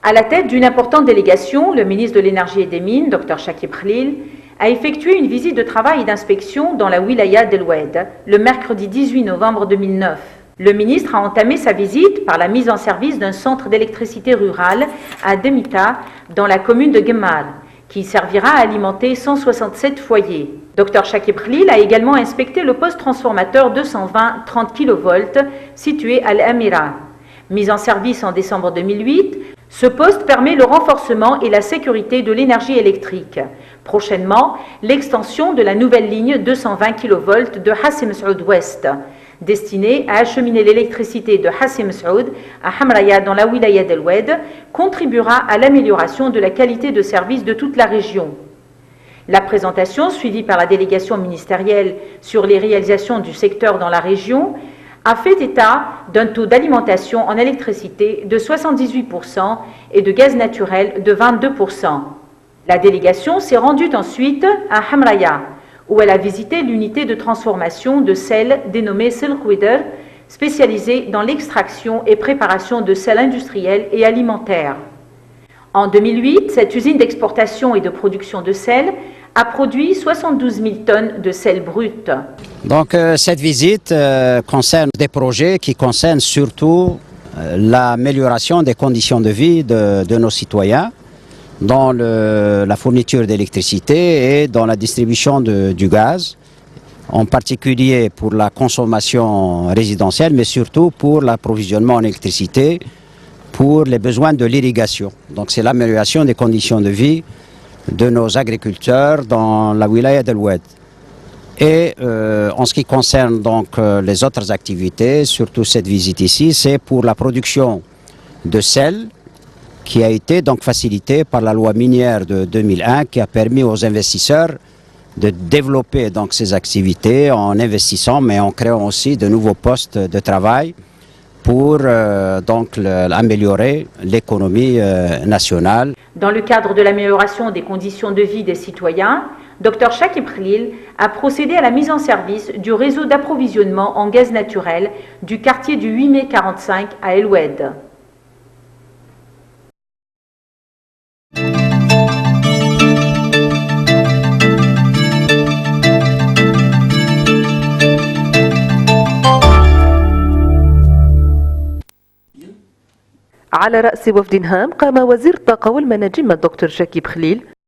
À la tête d'une importante délégation, le ministre de l'Énergie et des Mines, Dr Chakib Khlil, a effectué une visite de travail et d'inspection dans la wilaya d'El Oued le mercredi 18 novembre 2009. Le ministre a entamé sa visite par la mise en service d'un centre d'électricité rurale à Demita, dans la commune de Gemmal, qui servira à alimenter 167 foyers. Dr Chakib Khlil a également inspecté le poste transformateur 220 30 kV situé à Al-Amira. Mis en service en décembre 2008, ce poste permet le renforcement et la sécurité de l'énergie électrique. Prochainement, l'extension de la nouvelle ligne 220 kV de Hassim Saoud Ouest, destinée à acheminer l'électricité de Hassim Saoud à Hamraya dans la wilaya d'El Oued, contribuera à l'amélioration de la qualité de service de toute la région. La présentation, suivie par la délégation ministérielle sur les réalisations du secteur dans la région, a fait état d'un taux d'alimentation en électricité de 78% et de gaz naturel de 22%. La délégation s'est rendue ensuite à Hamraya, où elle a visité l'unité de transformation de sel dénommée Silkwider, spécialisée dans l'extraction et préparation de sel industriel et alimentaire. En 2008, cette usine d'exportation et de production de sel a produit 72 000 tonnes de sel brut. Donc cette visite concerne des projets qui concernent surtout l'amélioration des conditions de vie de nos citoyens dans la fourniture d'électricité et dans la distribution du gaz, en particulier pour la consommation résidentielle, mais surtout pour l'approvisionnement en électricité pour les besoins de l'irrigation. Donc c'est l'amélioration des conditions de vie de nos agriculteurs dans la wilaya d'El Oued. Et en ce qui concerne donc les autres activités, surtout cette visite ici, c'est pour la production de sel qui a été donc facilitée par la loi minière de 2001 qui a permis aux investisseurs de développer donc ces activités en investissant mais en créant aussi de nouveaux postes de travail pour donc améliorer l'économie nationale. Dans le cadre de l'amélioration des conditions de vie des citoyens, Dr Chakib Khlil a procédé à la mise en service du réseau d'approvisionnement en gaz naturel du quartier du 8 mai 45 à El Oued. على رأس وفد هام قام وزير الطاقة والمناجم الدكتور شكيب خليل